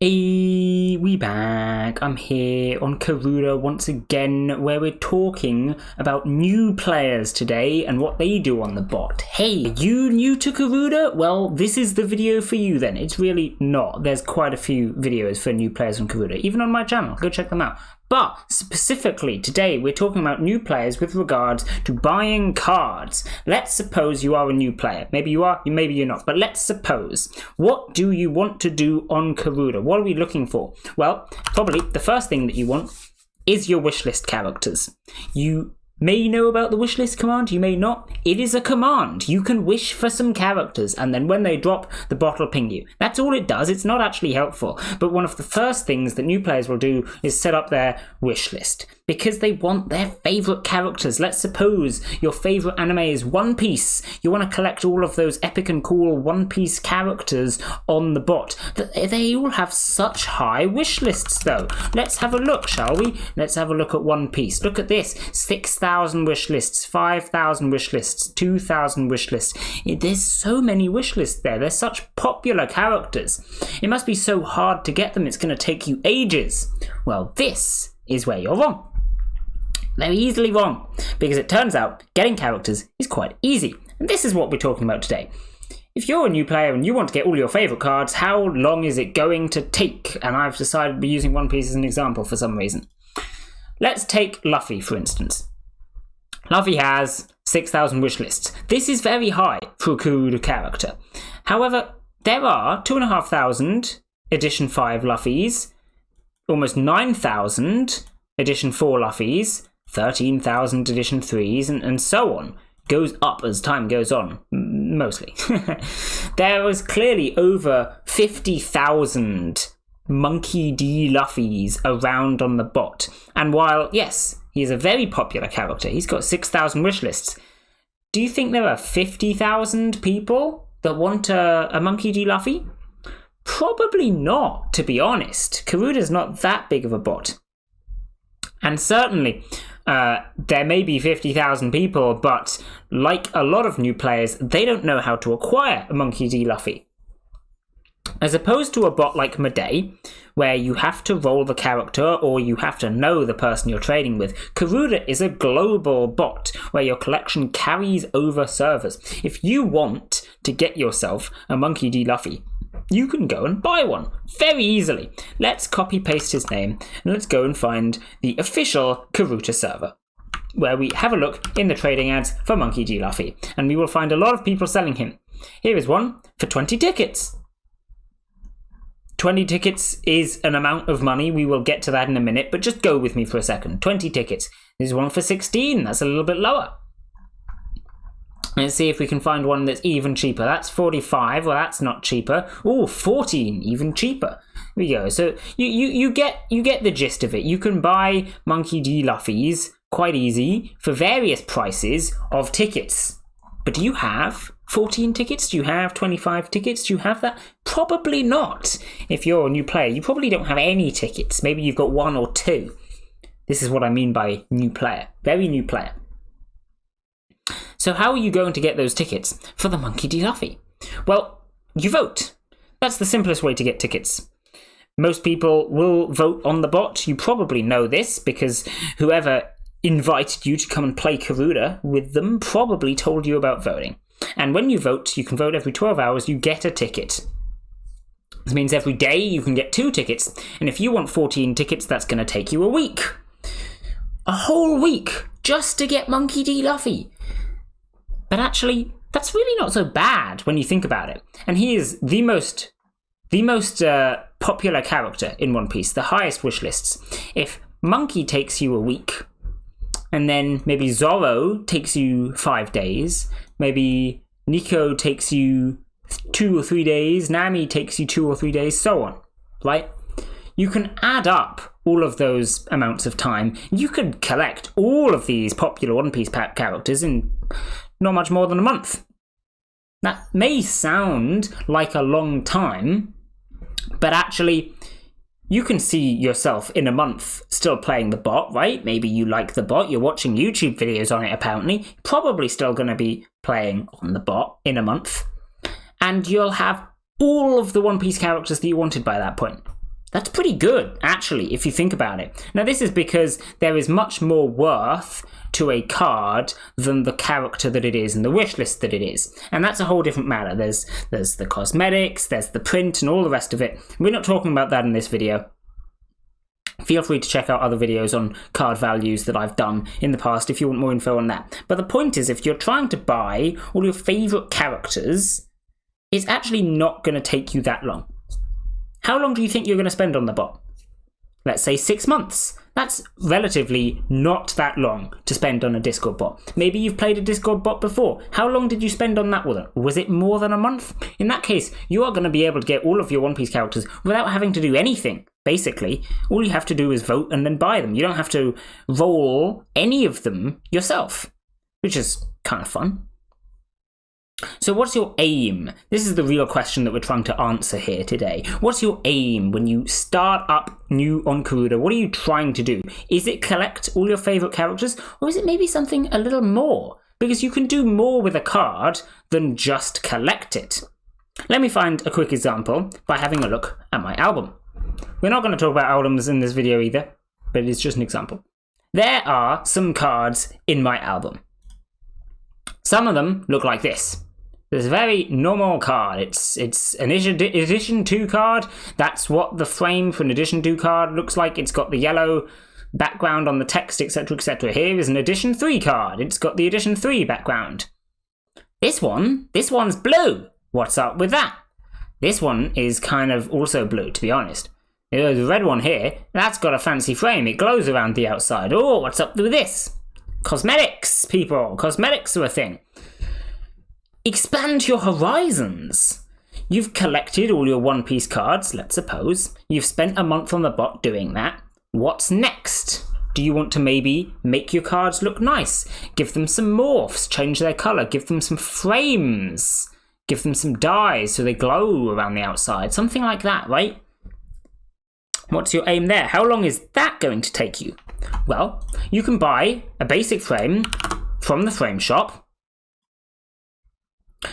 Hey, we back. I'm here on Karuta once again, where we're talking about new players today and what they do on the bot. Hey, you new to Karuta? Well, this is the video for you then. It's really not. There's quite a few videos for new players on Karuta, even on my channel. Go check them out. But specifically today, we're talking about new players with regards to buying cards. Let's suppose you are a new player. Maybe you are, maybe you're not. But let's suppose. What do you want to do on Karuta? What are we looking for? Well, probably the first thing that you want is your wishlist characters. You may know about the wishlist command, you may not. It is a command. You can wish for some characters, and then when they drop, the bot will ping you. That's all it does. It's not actually helpful. But one of the first things that new players will do is set up their wishlist, because they want their favorite characters. Let's suppose your favorite anime is One Piece. You want to collect all of those epic and cool One Piece characters on the bot. They all have such high wish lists though. Let's have a look, shall we? Let's have a look at One Piece. Look at this. 6,000 wish lists, 5,000 wish lists, 2,000 wish lists. There's so many wish lists there. They're such popular characters. It must be so hard to get them. It's going to take you ages. Well, this is where you're wrong. Very easily wrong, because it turns out getting characters is quite easy. And this is what we're talking about today. If you're a new player and you want to get all your favourite cards, how long is it going to take? And I've decided to be using One Piece as an example for some reason. Let's take Luffy, for instance. Luffy has 6,000 wish lists. This is very high for a Karuta character. However, there are 2,500 Edition 5 Luffys, almost 9,000 Edition 4 Luffys, 13,000 Edition 3s, and so on. Goes up as time goes on, mostly. There was clearly over 50,000 Monkey D. Luffys around on the bot. And while, yes, he is a very popular character, he's got 6,000 wish lists. Do you think there are 50,000 people that want a Monkey D. Luffy? Probably not, to be honest. Karuta's not that big of a bot. And certainly, there may be 50,000 people, but like a lot of new players, they don't know how to acquire a Monkey D. Luffy. As opposed to a bot like Madei, where you have to roll the character or you have to know the person you're trading with, Karuta is a global bot where your collection carries over servers. If you want to get yourself a Monkey D. Luffy, you can go and buy one very easily. Let's copy paste his name and let's go and find the official Karuta server, where we have a look in the trading ads for Monkey D. Luffy, and we will find a lot of people selling him. Here is one for 20 tickets. 20 tickets is an amount of money. We will get to that in a minute, but just go with me for a second. 20 tickets. There's one for 16. That's a little bit lower. Let's see if we can find one that's even cheaper. That's 45. Well, that's not cheaper. Oh, 14, even cheaper. Here we go. So you get the gist of it. You can buy Monkey D. Luffys quite easy for various prices of tickets. But do you have 14 tickets? Do you have 25 tickets? Do you have that? Probably not. If you're a new player, you probably don't have any tickets. Maybe you've got one or two. This is what I mean by new player. Very new player. So how are you going to get those tickets for the Monkey D. Luffy? Well, you vote. That's the simplest way to get tickets. Most people will vote on the bot. You probably know this because whoever invited you to come and play Karuta with them probably told you about voting. And when you vote, you can vote every 12 hours, you get a ticket. This means every day you can get 2 tickets. And if you want 14 tickets, that's going to take you a week. A whole week just to get Monkey D. Luffy. But actually, that's really not so bad when you think about it. And he is the most popular character in One Piece, the highest wish lists. If Monkey takes you a week, and then maybe Zoro takes you 5 days, maybe Nico takes you 2 or 3 days, Nami takes you 2 or 3 days, so on, right? You can add up all of those amounts of time. You could collect all of these popular One Piece characters in not much more than a month. That may sound like a long time, but actually you can see yourself in a month still playing the bot, right? Maybe you like the bot, you're watching YouTube videos on it apparently, probably still going to be playing on the bot in a month, and you'll have all of the One Piece characters that you wanted by that point. That's pretty good, actually, if you think about it. Now, this is because there is much more worth to a card than the character that it is and the wish list that it is. And that's a whole different matter. There's the cosmetics, there's the print, and all the rest of it. We're not talking about that in this video. Feel free to check out other videos on card values that I've done in the past if you want more info on that. But the point is, if you're trying to buy all your favourite characters, it's actually not going to take you that long. How long do you think you're going to spend on the bot? Let's say 6 months. That's relatively not that long to spend on a Discord bot. Maybe you've played a Discord bot before. How long did you spend on that one? Was it more than a month? In that case, you are going to be able to get all of your One Piece characters without having to do anything. Basically, all you have to do is vote and then buy them. You don't have to roll any of them yourself, which is kind of fun. So what's your aim? This is the real question that we're trying to answer here today. What's your aim when you start up new on Karuta? What are you trying to do? Is it collect all your favourite characters, or is it maybe something a little more? Because you can do more with a card than just collect it. Let me find a quick example by having a look at my album. We're not going to talk about albums in this video either, but it's just an example. There are some cards in my album. Some of them look like this. There's a very normal card. It's an edition 2 card. That's what the frame for an edition 2 card looks like. It's got the yellow background on the text, etc, etc. Here is an edition 3 card. It's got the edition 3 background. This one's blue. What's up with that? This one is kind of also blue, to be honest. There's a red one here. That's got a fancy frame. It glows around the outside. Oh, what's up with this? Cosmetics, people. Cosmetics are a thing. Expand your horizons. You've collected all your One Piece cards, let's suppose. You've spent a month on the bot doing that. What's next? Do you want to maybe make your cards look nice? Give them some morphs, change their colour, give them some frames, give them some dyes so they glow around the outside. Something like that, right? What's your aim there? How long is that going to take you? Well, you can buy a basic frame from the frame shop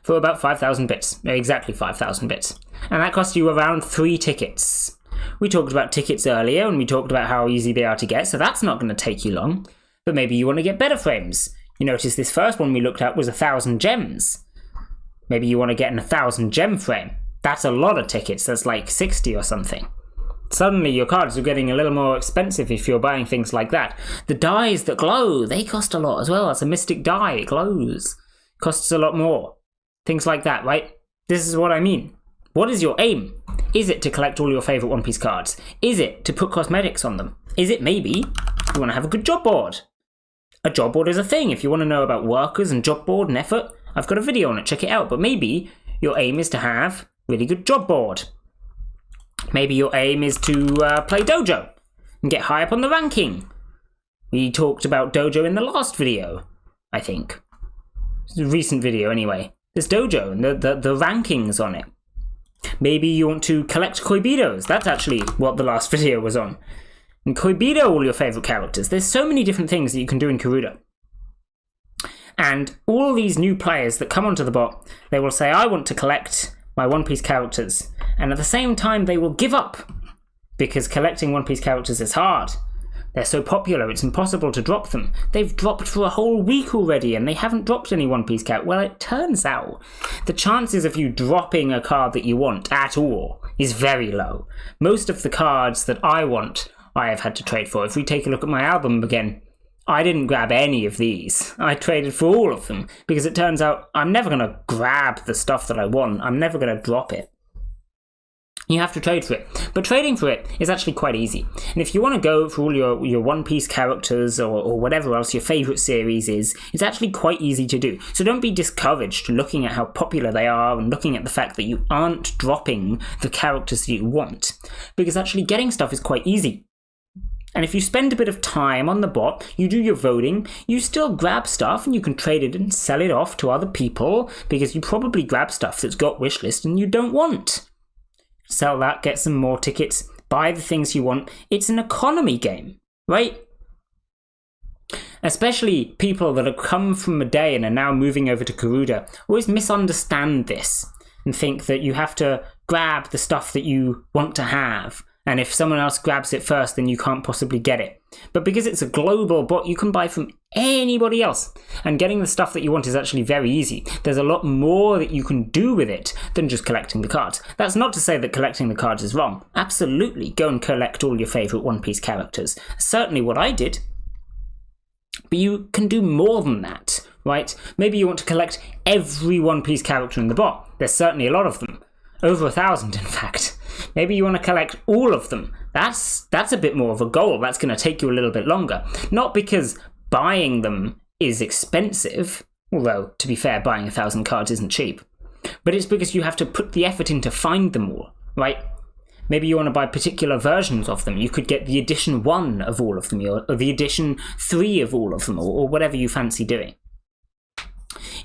for about 5,000 bits. Exactly 5,000 bits. And that costs you around 3 tickets. We talked about tickets earlier, and we talked about how easy they are to get, so that's not going to take you long. But maybe you want to get better frames. You notice this first one we looked at was 1,000 gems. Maybe you want to get an 1,000 gem frame. That's a lot of tickets. That's like 60 or something. Suddenly your cards are getting a little more expensive if you're buying things like that. The dyes that glow, they cost a lot as well. It's a mystic dye, it glows. Costs a lot more. Things like that, right? This is what I mean. What is your aim? Is it to collect all your favourite One Piece cards? Is it to put cosmetics on them? Is it maybe you want to have a good job board? A job board is a thing. If you want to know about workers and job board and effort, I've got a video on it, check it out. But maybe your aim is to have really good job board. Maybe your aim is to play Dojo and get high up on the ranking. We talked about Dojo in the last video, I think. It's a recent video anyway. There's Dojo and the rankings on it. Maybe you want to collect Koibidos. That's actually what the last video was on. And Koibito all your favourite characters. There's so many different things that you can do in Karuta. And all these new players that come onto the bot, they will say, I want to collect my One Piece characters. And at the same time, they will give up. Because collecting One Piece characters is hard. They're so popular, it's impossible to drop them. They've dropped for a whole week already, and they haven't dropped any One Piece characters. Well, it turns out the chances of you dropping a card that you want at all is very low. Most of the cards that I want, I have had to trade for. If we take a look at my album again, I didn't grab any of these. I traded for all of them, because it turns out I'm never going to grab the stuff that I want. I'm never going to drop it. You have to trade for it. But trading for it is actually quite easy. And if you want to go for all your One Piece characters or whatever else your favourite series is, it's actually quite easy to do. So don't be discouraged looking at how popular they are and looking at the fact that you aren't dropping the characters that you want. Because actually getting stuff is quite easy. And if you spend a bit of time on the bot, you do your voting, you still grab stuff and you can trade it and sell it off to other people because you probably grab stuff that's got wishlist and you don't want. Sell that, get some more tickets, buy the things you want. It's an economy game, right? Especially people that have come from a day and are now moving over to Karuta always misunderstand this and think that you have to grab the stuff that you want to have And if someone else grabs it first, then you can't possibly get it. But because it's a global bot, you can buy from anybody else. And getting the stuff that you want is actually very easy. There's a lot more that you can do with it than just collecting the cards. That's not to say that collecting the cards is wrong. Absolutely, go and collect all your favourite One Piece characters. Certainly what I did. But you can do more than that, right? Maybe you want to collect every One Piece character in the bot. There's certainly a lot of them. Over 1,000, in fact. Maybe you want to collect all of them. That's a bit more of a goal. That's going to take you a little bit longer. Not because buying them is expensive, although, to be fair, buying 1,000 cards isn't cheap. But it's because you have to put the effort in to find them all, right? Maybe you want to buy particular versions of them. You could get the edition 1 of all of them, or the edition 3 of all of them, or whatever you fancy doing.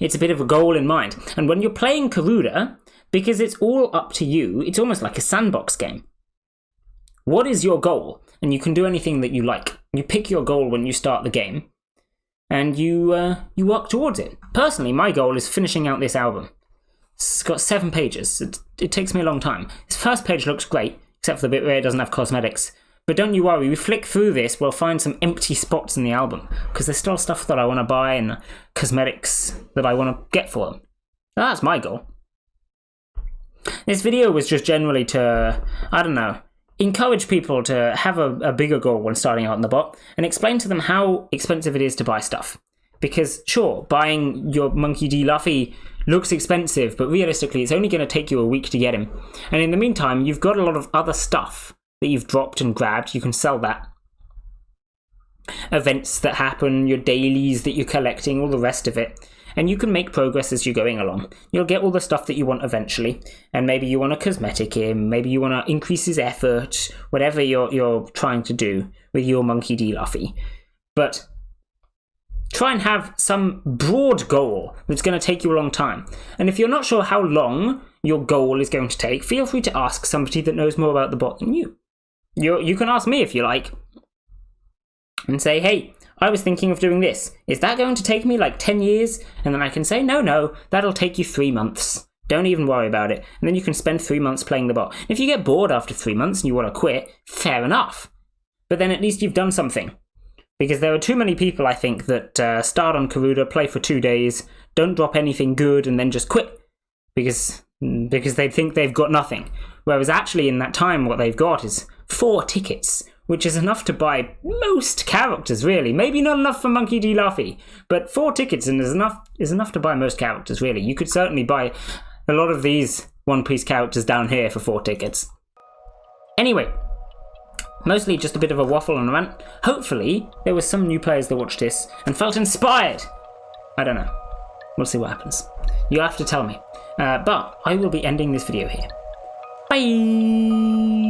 It's a bit of a goal in mind. And when you're playing Karuta, because it's all up to you, it's almost like a sandbox game. What is your goal? And you can do anything that you like. You pick your goal when you start the game, and you work towards it. Personally, my goal is finishing out this album. It's got 7 pages. It takes me a long time. This first page looks great, except for the bit where it doesn't have cosmetics. But don't you worry, we flick through this, we'll find some empty spots in the album, because there's still stuff that I want to buy and cosmetics that I want to get for them. Now, that's my goal. This video was just generally to, I don't know, encourage people to have a bigger goal when starting out in the bot, and explain to them how expensive it is to buy stuff. Because, sure, buying your Monkey D. Luffy looks expensive, but realistically, it's only going to take you a week to get him. And in the meantime, you've got a lot of other stuff that you've dropped and grabbed. You can sell that. Events that happen, your dailies that you're collecting, all the rest of it. And you can make progress as you're going along. You'll get all the stuff that you want eventually. And maybe you want to cosmetic him, maybe you want to increase his effort, whatever you're trying to do with your Monkey D. Luffy. But try and have some broad goal that's going to take you a long time. And if you're not sure how long your goal is going to take, feel free to ask somebody that knows more about the bot than you. You can ask me if you like. And say, hey, I was thinking of doing this. Is that going to take me like 10 years? And then I can say, no, that'll take you 3 months. Don't even worry about it. And then you can spend 3 months playing the bot. If you get bored after 3 months and you want to quit, fair enough. But then at least you've done something. Because there are too many people, I think, that start on Karuta, play for 2 days, don't drop anything good, and then just quit. Because they think they've got nothing. Whereas actually in that time what they've got is 4 tickets, which is enough to buy most characters, really. Maybe not enough for Monkey D. Luffy, but 4 tickets is enough to buy most characters, really. You could certainly buy a lot of these One Piece characters down here for 4 tickets. Anyway, mostly just a bit of a waffle and a rant. Hopefully, there were some new players that watched this and felt inspired. I don't know. We'll see what happens. You'll have to tell me. But I will be ending this video here. Bye!